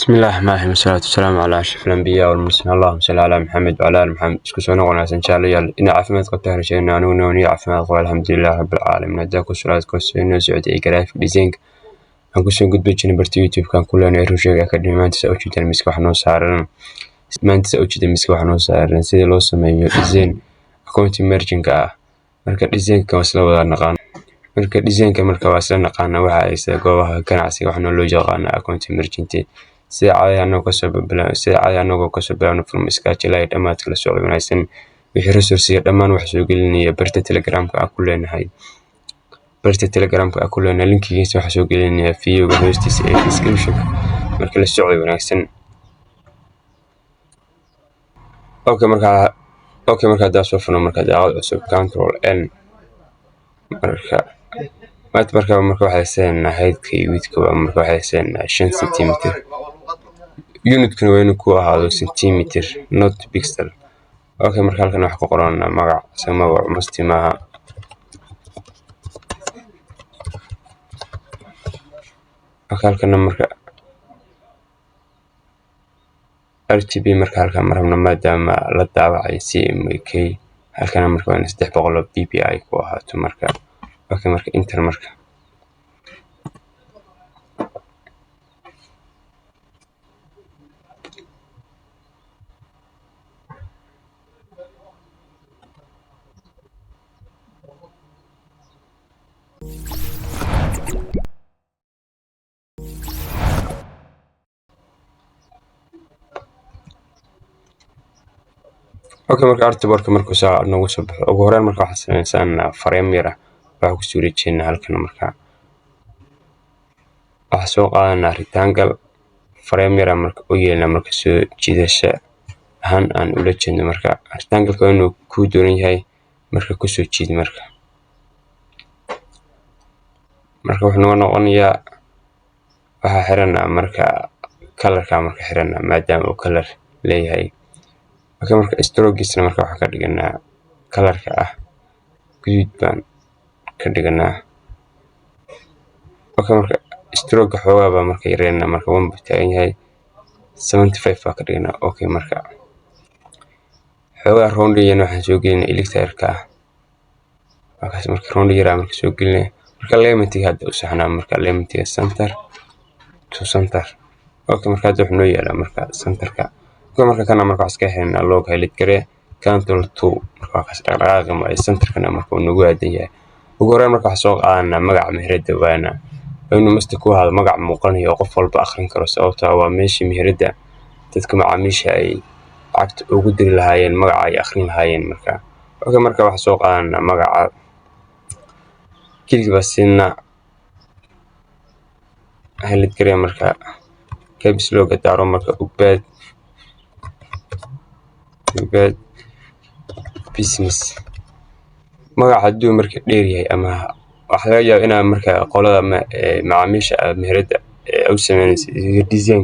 بسم الله الرحمن الرحيم والصلاة والسلام على أشرف الأنبياء والمرسلين اللهم صل على محمد وعلى آل محمد isku soo noqonaysan jaaliyal ina caafimaad qabta harshayna aniguna waniga caafimaad qaba alxamdulillahi rabbil caalamiin hadaa ku sulaadko inoo socday graphic design aan ku soo gudbin jirnay barta YouTube kan kulanay ruushayga academy maanta soo jeedin miska wax noo saaran sida loo sameeyo design account merging marka design-ka wasla wada naqaan marka design-ka marka waa isla naqaana waxa ay sida goobaha ganacsiga wax loo yaqaan account merging sida caadi ka soo bilaabno from scratch ilaa dhamaadka la soo wanaagsan wixii resource dhamaan wax soo gelinaya barta Telegram-ka aan ku leenahay linkigiisa wax soo gelinaya video hoostiisa ee description marka la soo wanaagsan marka daas soo furno marka daaqad cusub control n marka waxay seenahay widthka marka waxay seenahay 5 cm unit-kan waa inuu ku ahaado centimeter not pixel marka halkan wax ku qoran magac magac mustimaha halkan marka RGB marka halkan marna maadaama la daawacay CMYK halkan marka waa 300 ppi ku ahaato marka marka enter marka marka artboard marka saa nagu soo baxo ugu horreyn marka waxa sameeysan frame yar waxa ku soo wareejinaa halkan marka waxa soo qaadanaa rectangle frame yar marka oo yeelna marka soo jiidasha aan ula jeedno marka rectangle-ka inuu ku dooran yahay marka ku soo jiid marka wuxuu noqonayaa waxa xiranaa marka color-ka marka xiranaa maadaama uu color leeyahay marka stroke-giisna marka waxa ka dhiganaa color-ka guduud baan ka dhiganaa marka stroke xoogaa marka yareena marka 1 buu taagan yahay 75 baa ka dhiganaa marka xoogaa round-yana waxaan soo gelinaa electric-ka marka round-yara marka soo gelinaa marka alignment-ga hadda u saxnaa marka alignment-ga center to center marka hadda wuxuu noo yaalaa marka center-ka marka kana marka wax iska helna log highlight gare control 2 marka wax dhaqdhaqaaqa ma center-kana marka uu nagu aadan yahay ugu horreyn marka wax soo qaadanaa magaca meherada waana inuu masta ku ahaado magac muuqanayo qof walba akhrin karo sababtoo waa meeshii meherada dadka macaamiisha ay lacagta ugu diri lahaayeen magaca ay akhrin lahaayeen marka wax soo qaadanaa magaca kaliya basina highlight gare marka caps looga daaro marka ubad business magaca haduu marka dheer yahay ama waxa laga yaabaa inaan marka qolada macaamiisha meherada u sameynayso design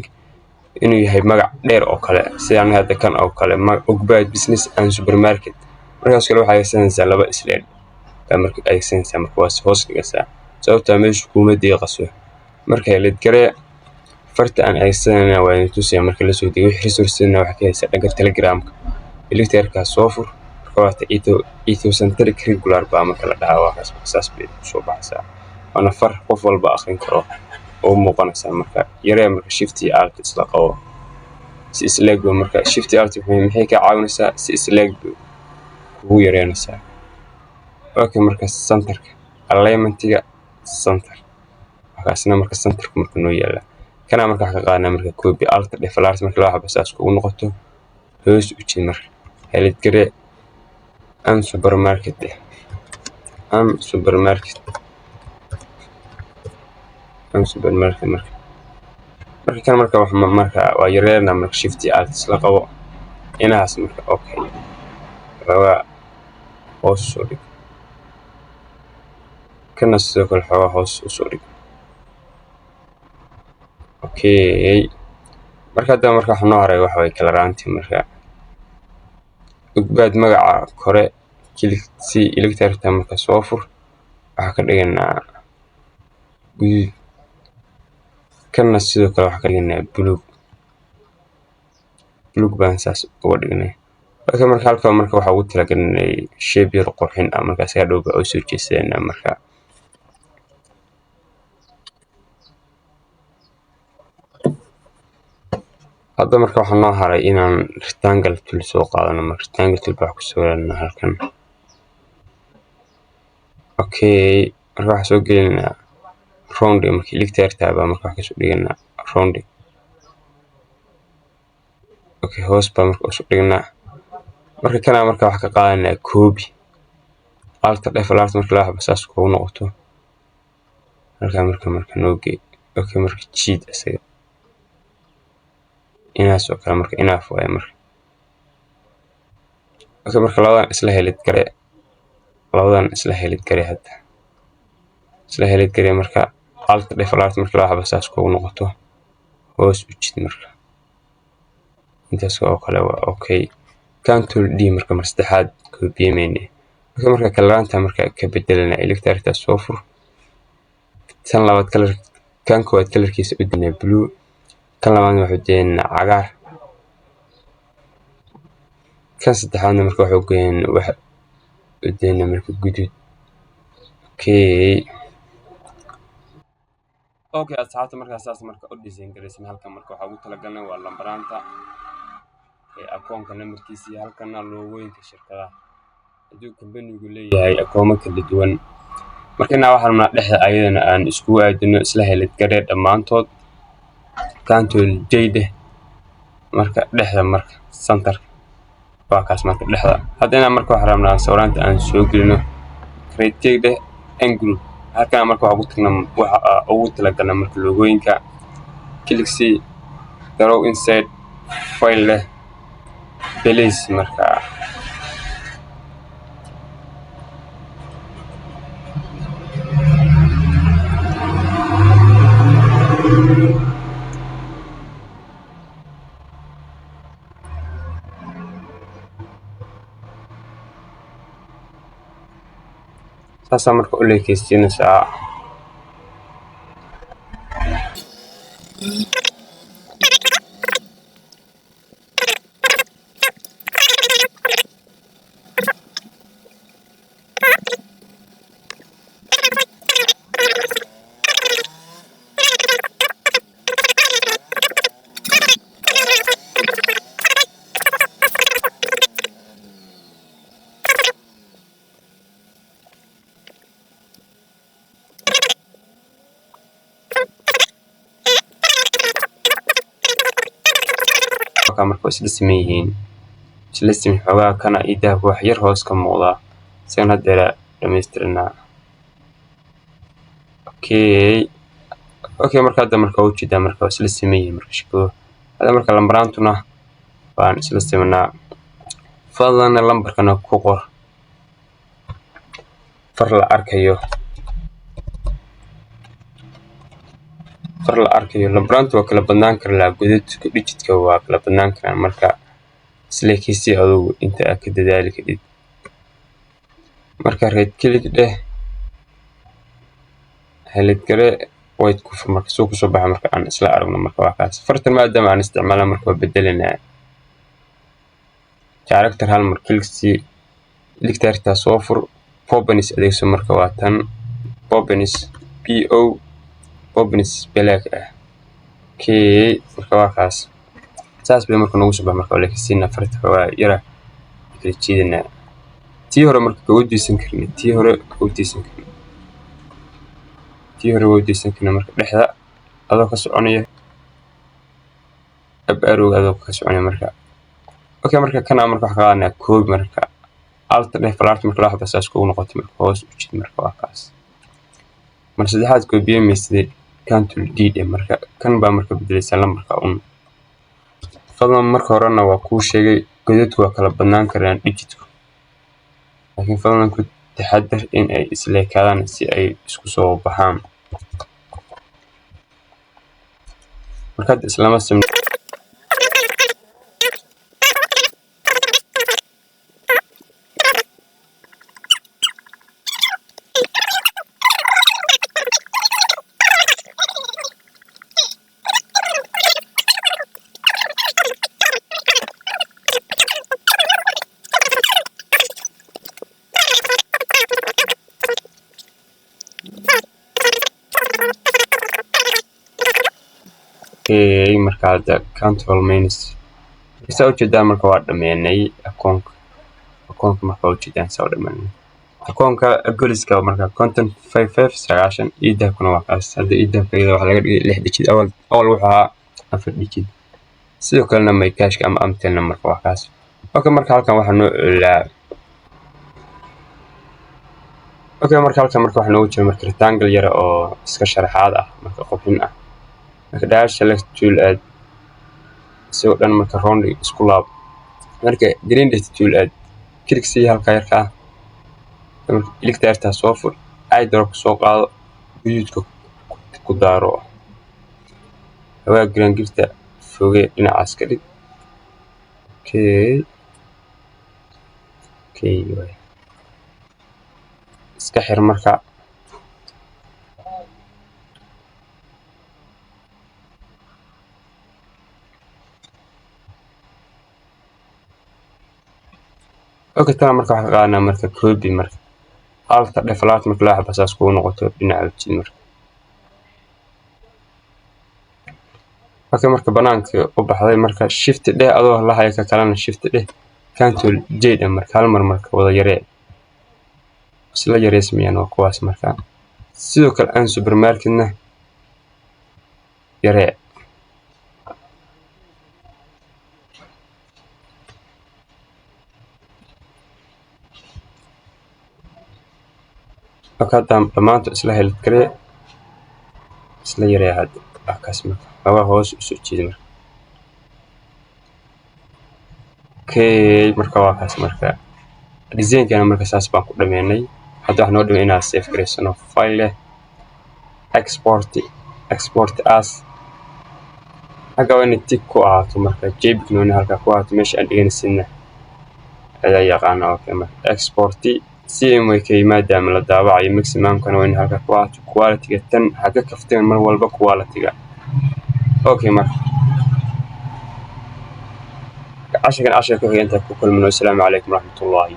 inuu yahay magac dheer oo kale sida hadda kan oo kale ubad business and supermarket markaas kale waxa ay sanaysaa laba isleed marka ay sanaysaa marka waa hoos dhigaysaa sababtoo meesha kuma deeqaso marka highlight gare farta aan aysanana waa inuu tusiya marka la soo digo resource-na waxa ka haysa dhanka Telegram-ka electric-ka soo fur marka ethocentric regular baa marka la dhahaa waxaas saas bay soo baxaysaa ana far qof walba akhrin karo oo muuqanaysa marka yaree marka shift iyo alt isla qabo si isleeg marka shift iyo alt maxay ka caawinaysaa si isleeg ugu yareynaysaa marka center-ka alignment-ga center waxaasna marka center-ku marka noo yaala kana marka waxa ka qaadana marka copy alt default marka la waxba saas ugu noqoto hoos u jeed marka highlight gare supermarket marka kan marka wax marka waa yareena marka shift iyo alt isla qabo inaas marka waa hoos soo dhig kana sidoo kale hoos u soo dhig marka hadda marka wax noo haray waxa way kala raanti marka ubad magaca kore click si electric marka soo fur waxa ka dhiganaa guduud kana sidoo kale waxa ka dhiganaa blue blue baan saas uga dhignay. Okay, marka halkan marka waxa ugu talagalnay shape yar qurxin ah marka si hadhow oo soo jeesana marka hadda marka waxaan noo haray inaan rectangle tool soo qaadano. Marka rectangle tool baa ku sawirana halkan. Okay, marka waxa soo gelinaa round marka elector tab marka waxa soo dhiganaa round. Okay, hoos baa marka soo dhiganaa. Marka kana marka waxa ka qaadanaa copy alt F11 marka la xabas saas ku noqoto marka nooge. Okay, marka cheat asaga inaas oo kale marka enough way marka. Okay, marka labadan isla helid gare hadda isla helid gare marka alt F11 marka la xabas saas ku noqoto hoos u jid marka intaas oo kale waa okay. Control D marka mar saddexaad copy meeyne. Okay, marka kalaanta marka ka bedelana elector ta soo fur tan labaad kan koowaad kalarkiisa u dinay blue kan labaad wuxuu deena cagaar kan saddexaadna marka wuxuu geeyeen wax u deena marka guduud. Okay, asxaabta marka saas marka u design gareysay halkan marka waxa ugu talagalnay waa lambaranta akoonka numberkiisa halkana loogooyinka shirkadaha haduu company-gu leeyahay akoomo kala duwan. Markana waxaan dhexda ayadana aan isku aadino isla helid gare dhamaantood Control J marka dhexda marka center waa kaas marka dhexda hadana marka waxaan rabnaa sawiranta aan soo gelino create angle halkan marka waxa ugu talagalnay marka loogooyinka click see draw inside file place marka saas marka u leekaysiinaysaa marka isla sameeyeen xogaa kana idaha wax yar hoos ka muuqda san hadda dhameystirna. Okay, marka hadda marka uu jeedaa marka isla sameeyeen marka shaqo hadda marka lambarantuna baan isla sameynaa fadlan lambarkana ku qor far la arkayo lambaranta waa kala badnaan karaa godadka digitka waa kala badnaan karaa marka isla kiisi adigu inta ka dadaali kadib marka right click helid gare white ku fur marka soo ku soo baxa marka aan isla aragno marka waa kaas fartan maadaama aan isticmaalno marka bedelinaa character hal mar click see elector ta soo fur Poppins adeegso marka waa tan Poppins Poppins black marka waa kaas saas bay marka nagu soo bax marka leekasiina farta waa yara kala jeedina tii hore marka u diisan karnay tii hore u diisan karnay marka dhexda adoo ka soconaya arrow adoo ka soconaya marka okay marka kana marka waxa qaadana koob marka alt F11 marka la xabas saas ku noqoto marka hoos u jid marka waa kaas mar saddexaad koobiye meesday Control D marka kan baa marka bedelaysa lambarka fadlan marka horena waa ku sheegay godadku waa kala badnaan karaan digitku laakiin fadlan ku taxadar in ay isla kaadaan si ay isku soo baxaan marka islaama sameeyay okay marka hadda control minus isa ujeedaan marka waa dhameynay akoonka marka ujeedaan saa dhameynay akoonka goliska marka content 5590 idabkuna waa kaas hadda idabkeeda waxa laga dhigay 6 digit awal wuxuu ahaa 4 digit sidoo kalena my cashka ama amtelna marka waa kaas okay marka halkan waxaan noo jiro marka rectangle yar oo iska sharaxaad ah marka qofin ah marka dash select tool add soo dhan marka round isku laab marka green dot tool add click si halka yarka marka electarta soo fur ay drop soo qaado guduudka ku daaro waa green gifta foge dhinacaas ka dhig okay iska xir marka okay tan marka waxa qaadana marka copy marka alta default marka la xabasaas ku noqoto dhinaca jin marka okay marka banaanka u baxday marka shift d adoo la hayo ka kalena shift d control j marka hal marka wada yaree isla yareesmayaan oo kuwaas marka sidoo kale aan supermarketna yaree akadam dhamaanto isla helid kare isla yaree hadda akaas marka hawa hoos u soo jeedi marka okay marka waa kaas marka design-kana marka saas baan ku dhameynay hadda waxaan noo dhameynaa save gareysano file export as haga waa inay tick ku ahaato marka jpeg noona halka ku ahaato meesha aan dhiganaysidna ayaa yaqaana okay marka export cmyk maadaama la daawacayo maximum-kana waa in halka ku ahaato quality-ga tan haga kafteen mar walba quality-ga okay marka عشان ku xigeentaa ku kulmino. Assalaamu calaykum waraxmatullaahi